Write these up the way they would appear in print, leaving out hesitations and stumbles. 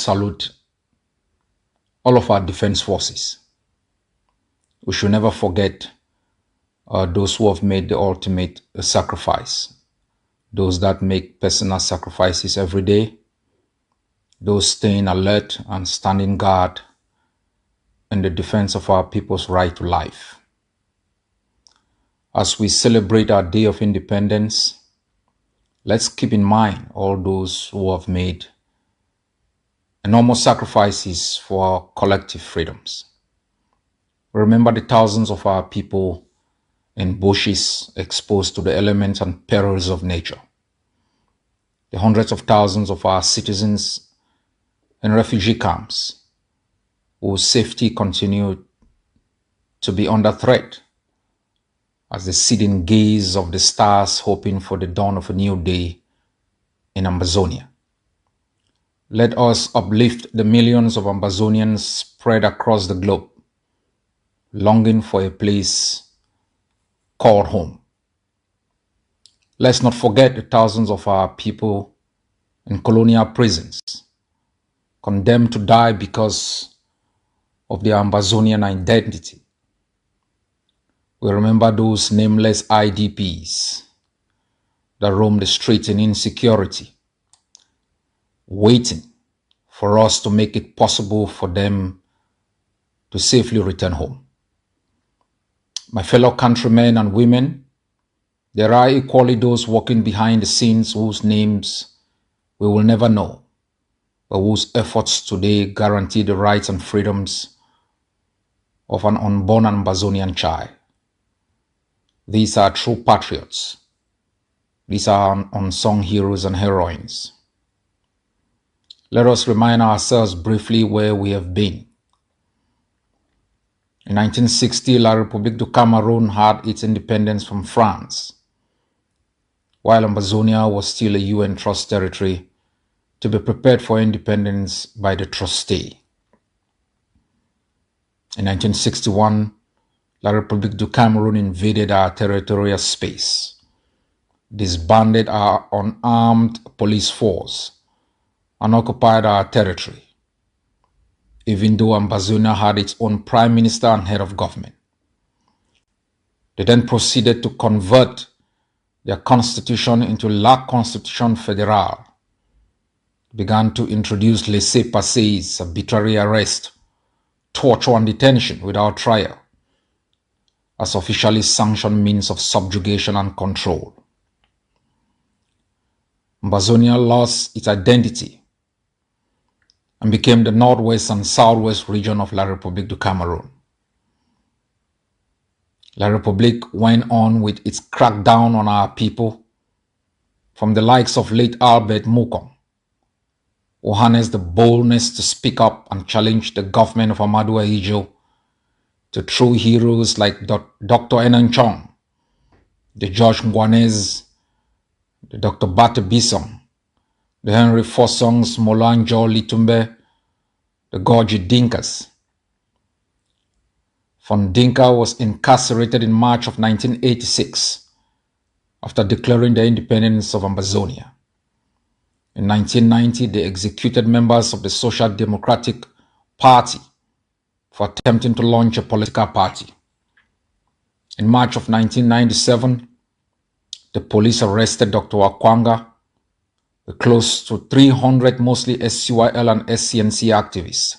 salute all of our defense forces. We should never forget those who have made the ultimate sacrifice, those that make personal sacrifices every day, those staying alert and standing guard in the defense of our people's right to life. As we celebrate our Day of Independence, let's keep in mind all those who have made enormous sacrifices for our collective freedoms. Remember the thousands of our people in bushes exposed to the elements and perils of nature. The hundreds of thousands of our citizens in refugee camps whose safety continued to be under threat as they sit in gaze of the stars hoping for the dawn of a new day in Ambazonia. Let us uplift the millions of Ambazonians spread across the globe, longing for a place called home. Let's not forget the thousands of our people in colonial prisons, condemned to die because of their Ambazonian identity. We remember those nameless IDPs that roam the streets in insecurity, waiting for us to make it possible for them to safely return home. My fellow countrymen and women, there are equally those working behind the scenes whose names we will never know, but whose efforts today guarantee the rights and freedoms of an unborn Ambazonian child. These are true patriots. These are unsung heroes and heroines. Let us remind ourselves briefly where we have been. In 1960, La République du Cameroon had its independence from France, while Ambazonia was still a UN trust territory to be prepared for independence by the trustee. In 1961, La République du Cameroon invaded our territorial space, disbanded our unarmed police force, and occupied our territory, even though Ambazonia had its own prime minister and head of government. They then proceeded to convert their constitution into La Constitution Fédérale, began to introduce laissez-passer, arbitrary arrest, torture and detention without trial, as officially sanctioned means of subjugation and control. Ambazonia lost its identity and became the northwest and southwest region of La République du Cameroon. La République went on with its crackdown on our people, from the likes of late Albert Mukong, who harnessed the boldness to speak up and challenge the government of Amadou Ahidjo, to true heroes like Dr. Enan Chong, the George Ngwanez, the Dr. Bate Bisson, the Henry Fossongs, Molanjo Litumbe, the Gorgie Dinkas. Von Dinka was incarcerated in March of 1986 after declaring the independence of Ambazonia. In 1990, they executed members of the Social Democratic Party for attempting to launch a political party. In March of 1997, the police arrested Dr. Wakwanga, with close to 300 mostly SCYL and SCNC activists,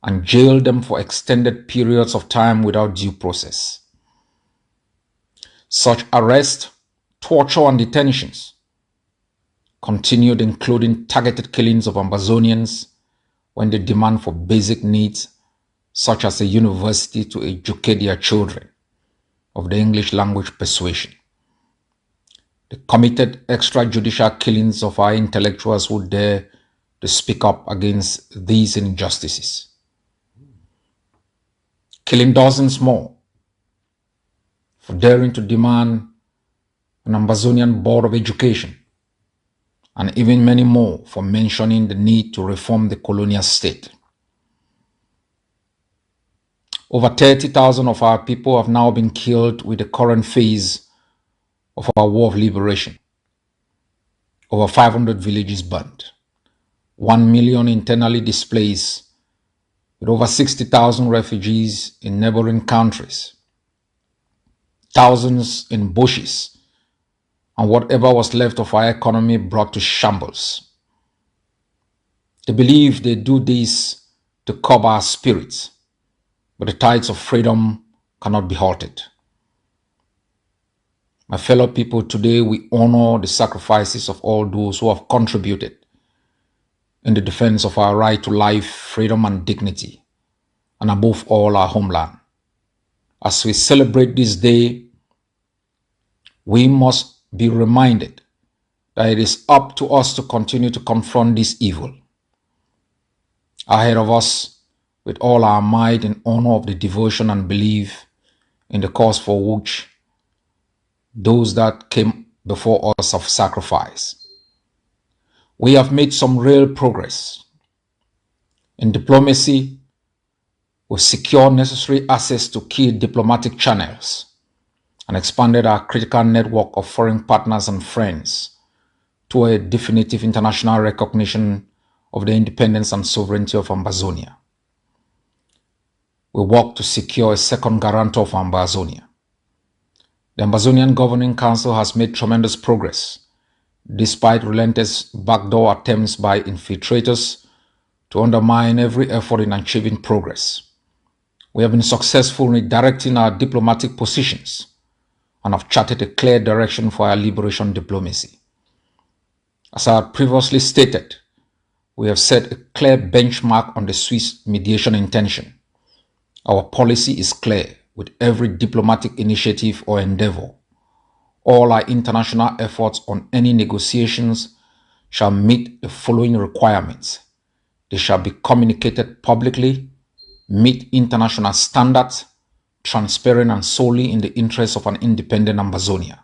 and jailed them for extended periods of time without due process. Such arrest, torture, and detentions continued, including targeted killings of Ambazonians when they demand for basic needs such as a university to educate their children of the English language persuasion. The committed extrajudicial killings of our intellectuals who dare to speak up against these injustices. Killing dozens more for daring to demand an Ambazonian Board of Education, and even many more for mentioning the need to reform the colonial state. Over 30,000 of our people have now been killed with the current phase of our war of liberation. Over 500 villages burned. 1 million internally displaced, with over 60,000 refugees in neighboring countries, thousands in bushes, and whatever was left of our economy brought to shambles. They believe they do this to curb our spirits, but the tides of freedom cannot be halted. My fellow people, today we honor the sacrifices of all those who have contributed in the defense of our right to life, freedom, and dignity, and above all, our homeland. As we celebrate this day, we must be reminded that it is up to us to continue to confront this evil. Ahead of us, with all our might, in honor of the devotion and belief in the cause for which those that came before us have sacrificed. We have made some real progress. In diplomacy, we secured necessary access to key diplomatic channels and expanded our critical network of foreign partners and friends to a definitive international recognition of the independence and sovereignty of Ambazonia. We work to secure a second guarantor of Ambazonia. The Ambazonian Governing Council has made tremendous progress, despite relentless backdoor attempts by infiltrators to undermine every effort in achieving progress. We have been successful in redirecting our diplomatic positions and have charted a clear direction for our liberation diplomacy. As I had previously stated, we have set a clear benchmark on the Swiss mediation intention. Our policy is clear with every diplomatic initiative or endeavor. All our international efforts on any negotiations shall meet the following requirements. They shall be communicated publicly, meet international standards, transparent, and solely in the interest of an independent Ambazonia.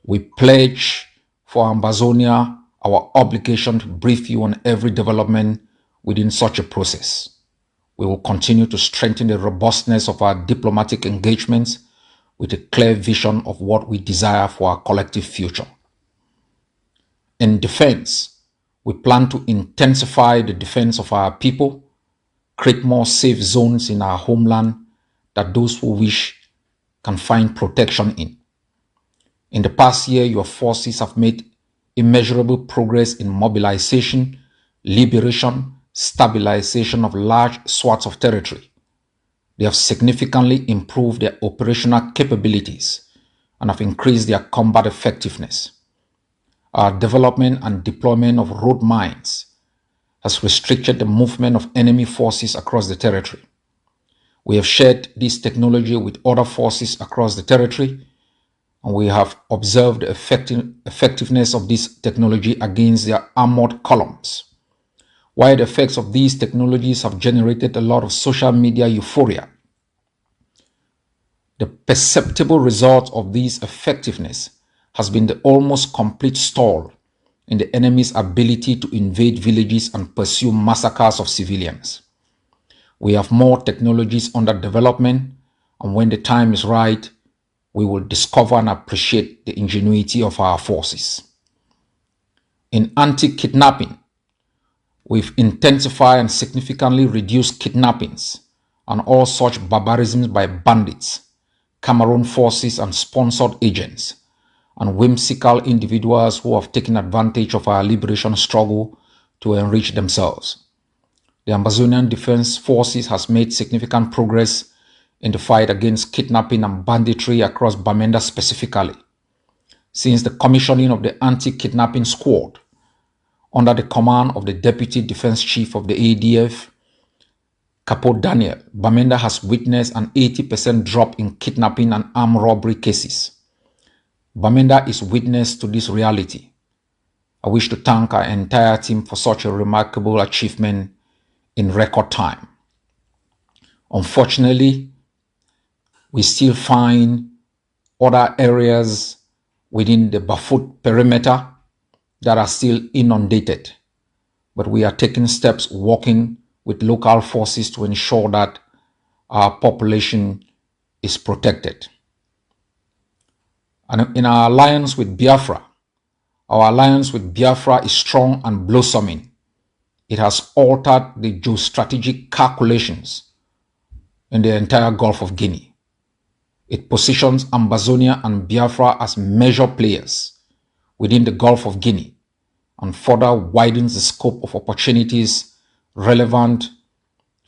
We pledge for Ambazonia our obligation to brief you on every development within such a process. We will continue to strengthen the robustness of our diplomatic engagements with a clear vision of what we desire for our collective future. In defense, we plan to intensify the defense of our people, create more safe zones in our homeland that those who wish can find protection in. In the past year, your forces have made immeasurable progress in mobilization, liberation, stabilization of large swaths of territory. They have significantly improved their operational capabilities and have increased their combat effectiveness. Our development and deployment of road mines has restricted the movement of enemy forces across the territory. We have shared this technology with other forces across the territory, and we have observed the effectiveness of this technology against their armored columns. While the effects of these technologies have generated a lot of social media euphoria, the perceptible result of this effectiveness has been the almost complete stall in the enemy's ability to invade villages and pursue massacres of civilians. We have more technologies under development, and when the time is right, we will discover and appreciate the ingenuity of our forces. In anti-kidnapping, we've intensified and significantly reduced kidnappings and all such barbarisms by bandits, Cameroon forces and sponsored agents, and whimsical individuals who have taken advantage of our liberation struggle to enrich themselves. The Ambazonian Defense Forces has made significant progress in the fight against kidnapping and banditry across Bamenda specifically. Since the commissioning of the anti-kidnapping squad under the command of the Deputy Defense Chief of the ADF, Capo Daniel, Bamenda has witnessed an 80% drop in kidnapping and armed robbery cases. Bamenda is witness to this reality. I wish to thank our entire team for such a remarkable achievement in record time. Unfortunately, we still find other areas within the Bafut perimeter that are still inundated, but we are taking steps working with local forces to ensure that our population is protected. And in our alliance with Biafra is strong and blossoming It has altered the geostrategic calculations in the entire Gulf of Guinea. It positions Ambazonia and Biafra as major players within the Gulf of Guinea and further widens the scope of opportunities relevant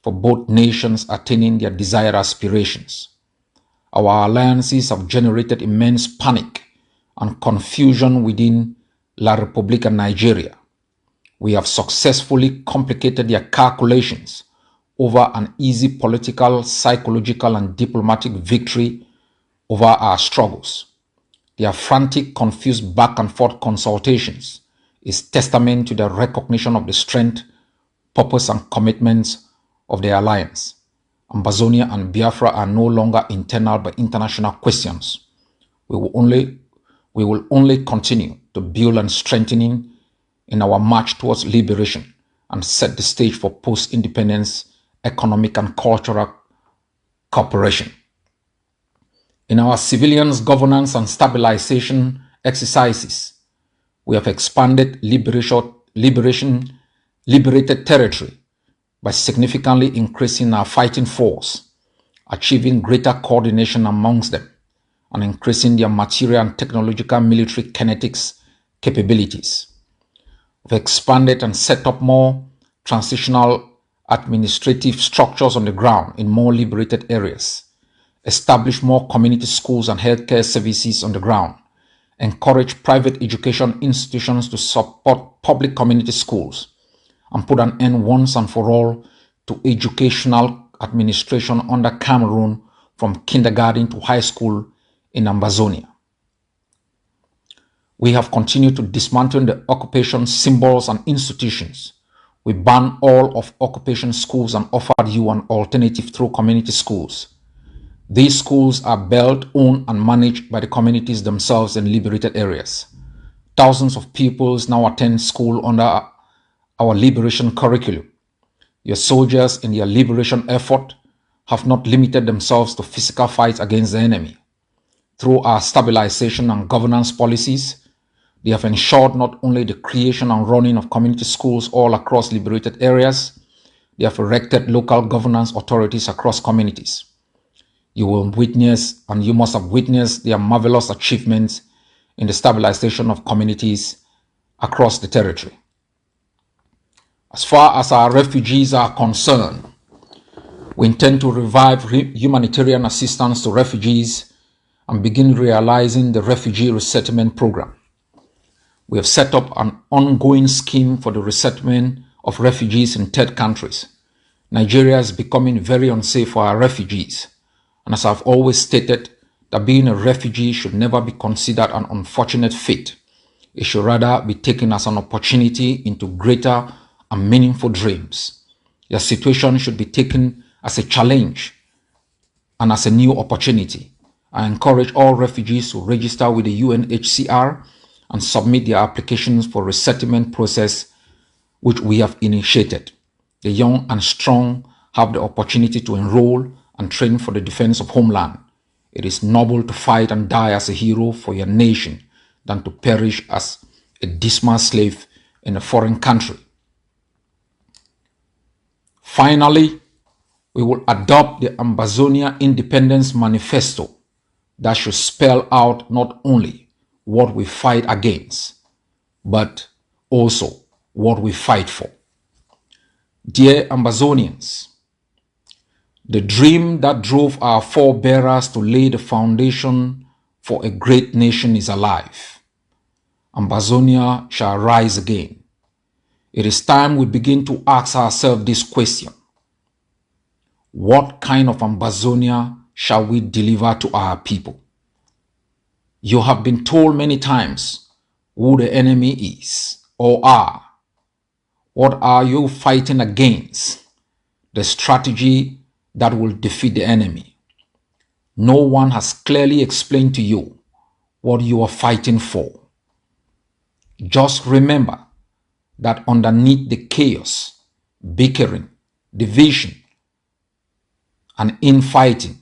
for both nations attaining their desired aspirations. Our alliances have generated immense panic and confusion within La Repubblica Nigeria. We have successfully complicated their calculations over an easy political, psychological, and diplomatic victory over our struggles. Their frantic, confused back and forth consultations is testament to the recognition of the strength, purpose, and commitments of the alliance. Ambazonia and Biafra are no longer internal but international questions. We will only continue to build and strengthening in our march towards liberation and set the stage for post-independence economic and cultural cooperation. In our civilians governance and stabilization exercises, we have expanded liberated territory by significantly increasing our fighting force, achieving greater coordination amongst them, and increasing their material and technological military kinetics capabilities. We've expanded and set up more transitional administrative structures on the ground in more liberated areas, established more community schools and healthcare services on the ground, encourage private education institutions to support public community schools, and put an end once and for all to educational administration under Cameroon from kindergarten to high school in Ambazonia. We have continued to dismantle the occupation symbols and institutions. We banned all of occupation schools and offered you an alternative through community schools. These schools are built, owned, and managed by the communities themselves in liberated areas. Thousands of pupils now attend school under our liberation curriculum. Your soldiers in their liberation effort have not limited themselves to physical fights against the enemy. Through our stabilization and governance policies, they have ensured not only the creation and running of community schools all across liberated areas, they have erected local governance authorities across communities. You will witness, and you must have witnessed, their marvelous achievements in the stabilization of communities across the territory. As far as our refugees are concerned, we intend to revive humanitarian assistance to refugees and begin realizing the refugee resettlement program. We have set up an ongoing scheme for the resettlement of refugees in third countries. Nigeria is becoming very unsafe for our refugees, and as I've always stated, that being a refugee should never be considered an unfortunate fate. It should rather be taken as an opportunity into greater and meaningful dreams. Their situation should be taken as a challenge and as a new opportunity. I encourage all refugees to register with the UNHCR and submit their applications for resettlement process, which we have initiated. The young and strong have the opportunity to enroll and train for the defense of homeland. It is noble to fight and die as a hero for your nation than to perish as a dismal slave in a foreign country. Finally, we will adopt the Ambazonia Independence Manifesto that should spell out not only what we fight against, but also what we fight for. Dear Ambazonians, the dream that drove our forebearers to lay the foundation for a great nation is alive. Ambazonia shall rise again. It is time we begin to ask ourselves this question: what kind of Ambazonia shall we deliver to our people? You have been told many times who the enemy is or are. What are you fighting against? The strategy that will defeat the enemy. No one has clearly explained to you what you are fighting for. Just remember that underneath the chaos, bickering, division, and infighting,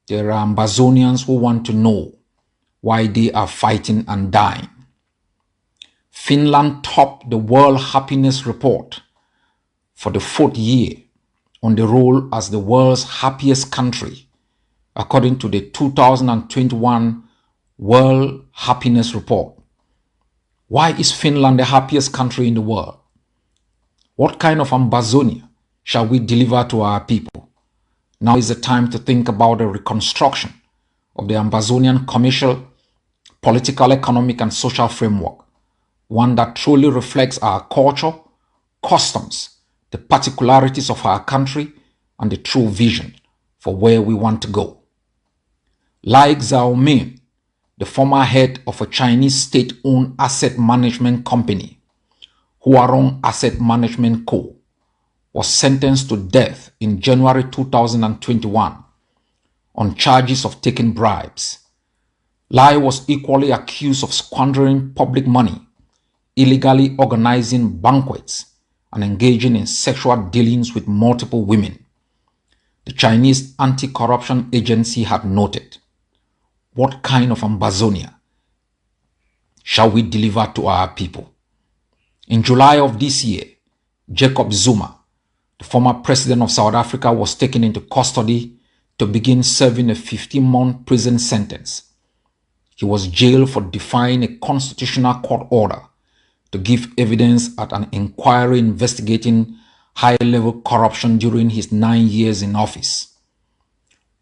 there are Ambazonians who want to know why they are fighting and dying. Finland topped the World Happiness Report for the 4th year on the roll as the world's happiest country, according to the 2021 World Happiness Report. Why is Finland the happiest country in the world? What kind of Ambazonia shall we deliver to our people? Now is the time to think about the reconstruction of the Ambazonian commercial, political, economic, and social framework, one that truly reflects our culture, customs, the particularities of our country, and the true vision for where we want to go. Like Zhao Min, the former head of a Chinese state-owned asset management company, Huarong Asset Management Co., was sentenced to death in January 2021 on charges of taking bribes. Lai was equally accused of squandering public money, illegally organizing banquets, and engaging in sexual dealings with multiple women. The Chinese anti-corruption agency had noted, what kind of Ambazonia shall we deliver to our people? In July of this year, Jacob Zuma, the former president of South Africa, was taken into custody to begin serving a 15-month prison sentence. He was jailed for defying a constitutional court order to give evidence at an inquiry investigating high-level corruption during his 9 years in office.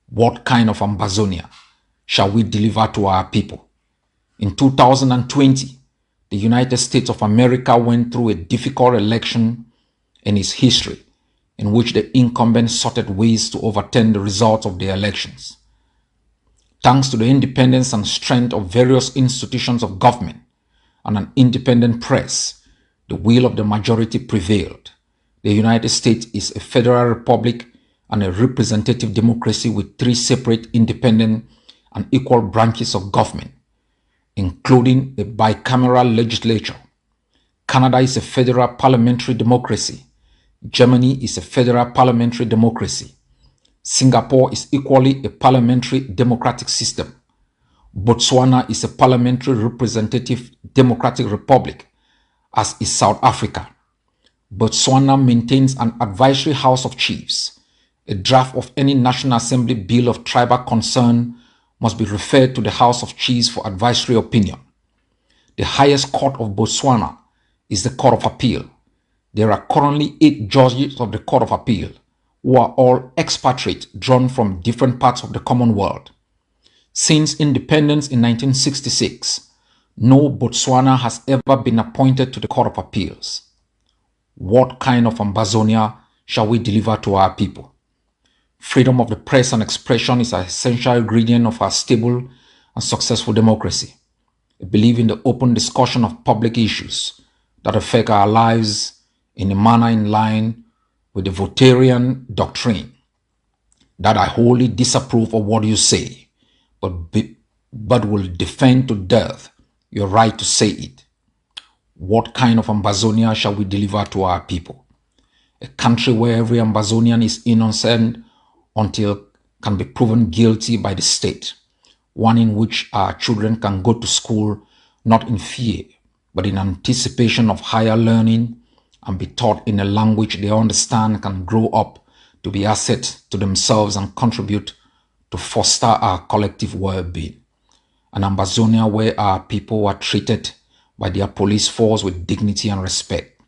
What kind of Ambazonia shall we deliver to our people? In 2020, the United States of America went through a difficult election in its history, in which the incumbent sought ways to overturn the results of the elections. Thanks to the independence and strength of various institutions of government and an independent press, the will of the majority prevailed. The United States is a federal republic and a representative democracy with 3 separate, independent, and equal branches of government, including a bicameral legislature. Canada is a federal parliamentary democracy. Germany is a federal parliamentary democracy. Singapore is equally a parliamentary democratic system. Botswana is a parliamentary representative democratic republic, as is South Africa. Botswana maintains an advisory house of chiefs. A draft of any National Assembly bill of tribal concern must be referred to the House of Chiefs for advisory opinion. The highest court of Botswana is the Court of Appeal. There are currently 8 judges of the Court of Appeal, who are all expatriates drawn from different parts of the Commonwealth. Since independence in 1966, no Botswana has ever been appointed to the Court of Appeals. What kind of Ambazonia shall we deliver to our people? Freedom of the press and expression is an essential ingredient of our stable and successful democracy. I believe in the open discussion of public issues that affect our lives in a manner in line with the Voltairean doctrine, that I wholly disapprove of what you say, but will defend to death your right to say it. What kind of Ambazonia shall we deliver to our people? A country where every Ambazonian is innocent until can be proven guilty by the state. One in which our children can go to school not in fear, but in anticipation of higher learning, and be taught in a language they understand, can grow up to be assets to themselves and contribute to foster our collective well-being. An Ambazonia where our people are treated by their police force with dignity and respect.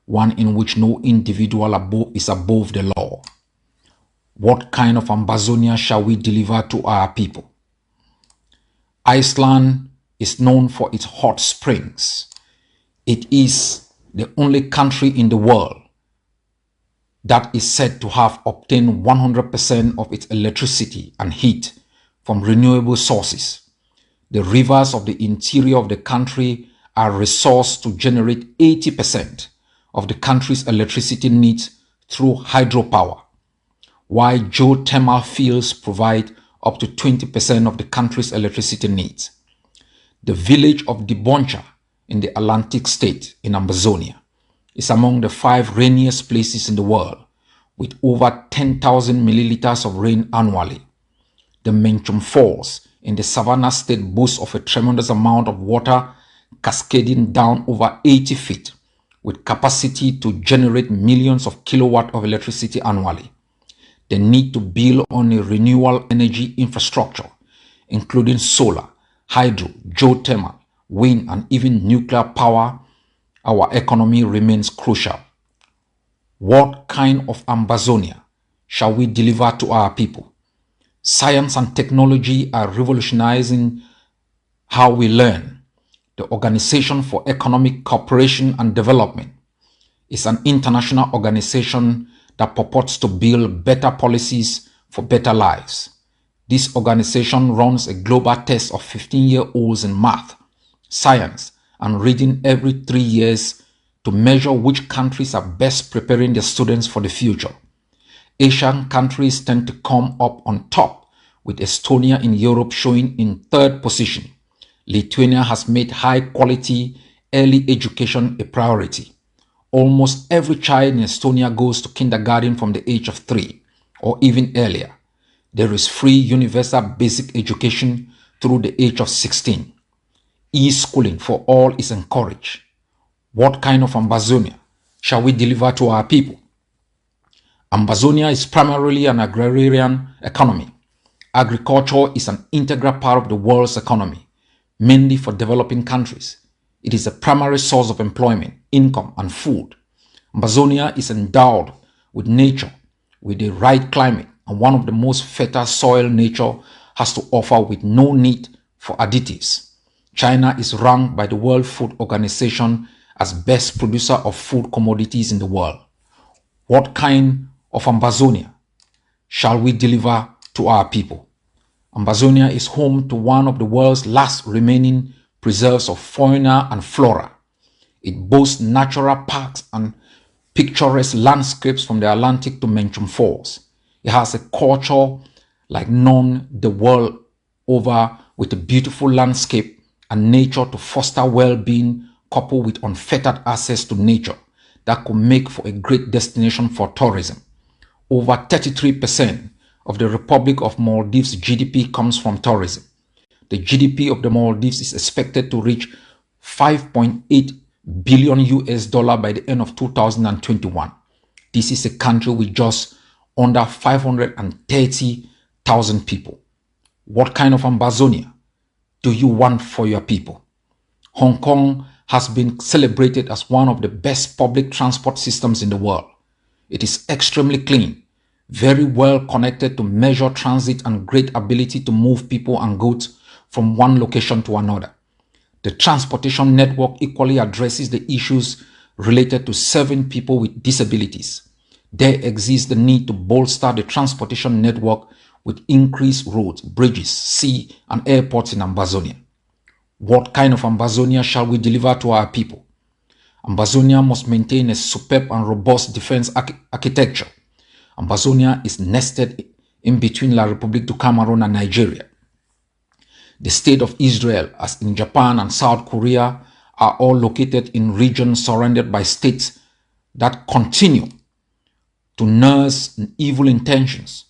One in which no individual is above the law. What kind of Ambazonia shall we deliver to our people? Iceland is known for its hot springs. It is the only country in the world that is said to have obtained 100% of its electricity and heat from renewable sources. The rivers of the interior of the country are resourced to generate 80% of the country's electricity needs through hydropower, while geothermal fields provide up to 20% of the country's electricity needs. The village of Diboncha in the Atlantic state in Ambazonia is among the 5 rainiest places in the world, with over 10,000 milliliters of rain annually. The Menchum Falls in the Savannah state boasts of a tremendous amount of water cascading down over 80 feet, with capacity to generate millions of kilowatts of electricity annually. They need to build on a renewable energy infrastructure, including solar, hydro, geothermal, wind, and even nuclear power. Our economy remains crucial. What kind of Ambazonia shall we deliver to our people? Science and technology are revolutionizing how we learn. The Organization for Economic Cooperation and Development is an international organization that purports to build better policies for better lives. This organization runs a global test of 15-year-olds in math, science, and reading every 3 years to measure which countries are best preparing their students for the future. Asian countries tend to come up on top, with Estonia in Europe showing in third position. Lithuania has made high-quality early education a priority. Almost every child in Estonia goes to kindergarten from the age of 3 or even earlier. There is free universal basic education through the age of 16. E-schooling for all is encouraged. What kind of Ambazonia shall we deliver to our people? Ambazonia is primarily an agrarian economy. Agriculture is an integral part of the world's economy, mainly for developing countries. It is a primary source of employment, income, and food. Ambazonia is endowed with nature, with the right climate, and one of the most fertile soil nature has to offer, with no need for additives. China is ranked by the World Food Organization as best producer of food commodities in the world. What kind of Ambazonia shall we deliver to our people? Ambazonia is home to one of the world's last remaining preserves of fauna and flora. It boasts natural parks and picturesque landscapes from the Atlantic to Menchum Falls. It has a culture like none the world over, with a beautiful landscape and nature to foster well-being, coupled with unfettered access to nature that could make for a great destination for tourism. Over 33% of the Republic of Maldives' GDP comes from tourism. The GDP of the Maldives is expected to reach 5.8 billion US dollar by the end of 2021. This is a country with just under 530,000 people. What kind of Ambazonia do you want for your people? Hong Kong has been celebrated as one of the best public transport systems in the world. It is extremely clean, very well connected to major transit, and great ability to move people and goods from one location to another. The transportation network equally addresses the issues related to serving people with disabilities. There exists the need to bolster the transportation network with increased roads, bridges, sea, and airports in Ambazonia. What kind of Ambazonia shall we deliver to our people? Ambazonia must maintain a superb and robust defense architecture. Ambazonia is nested in between La République du Cameroon and Nigeria. The state of Israel, as in Japan and South Korea, are all located in regions surrounded by states that continue to nurse evil intentions.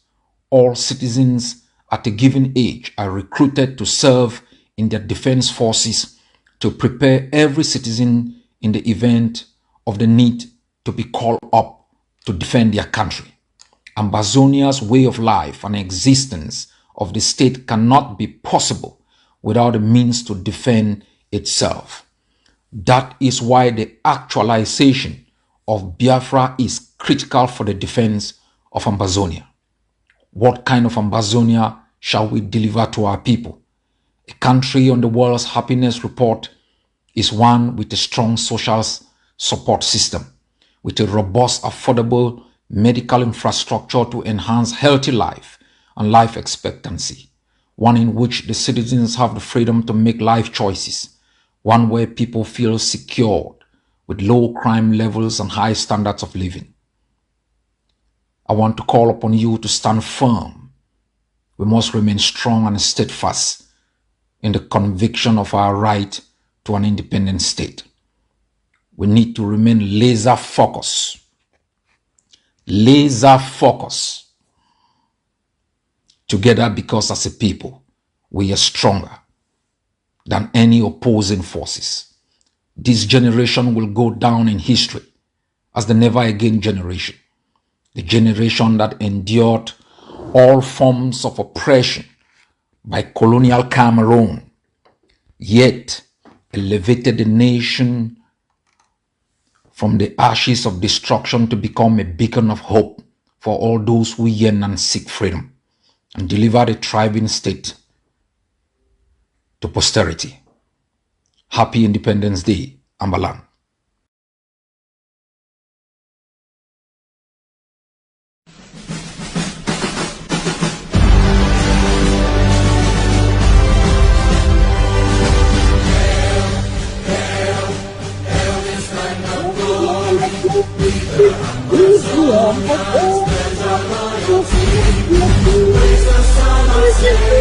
All citizens at a given age are recruited to serve in their defense forces to prepare every citizen in the event of the need to be called up to defend their country. Ambazonia's way of life and existence of the state cannot be possible without the means to defend itself. That is why the actualization of Biafra is critical for the defense of Ambazonia. What kind of Ambazonia shall we deliver to our people? A country on the World's Happiness Report is one with a strong social support system, with a robust, affordable medical infrastructure to enhance healthy life and life expectancy, one in which the citizens have the freedom to make life choices, one where people feel secured with low crime levels and high standards of living. I want to call upon you to stand firm. We must remain strong and steadfast in the conviction of our right to an independent state. We need to remain laser focused together, because as a people, we are stronger than any opposing forces. This generation will go down in history as the never again generation, the generation that endured all forms of oppression by colonial Cameroon, yet elevated the nation from the ashes of destruction to become a beacon of hope for all those who yearn and seek freedom, and delivered a thriving state to posterity. Happy Independence Day, Ambaland. Raise the sun,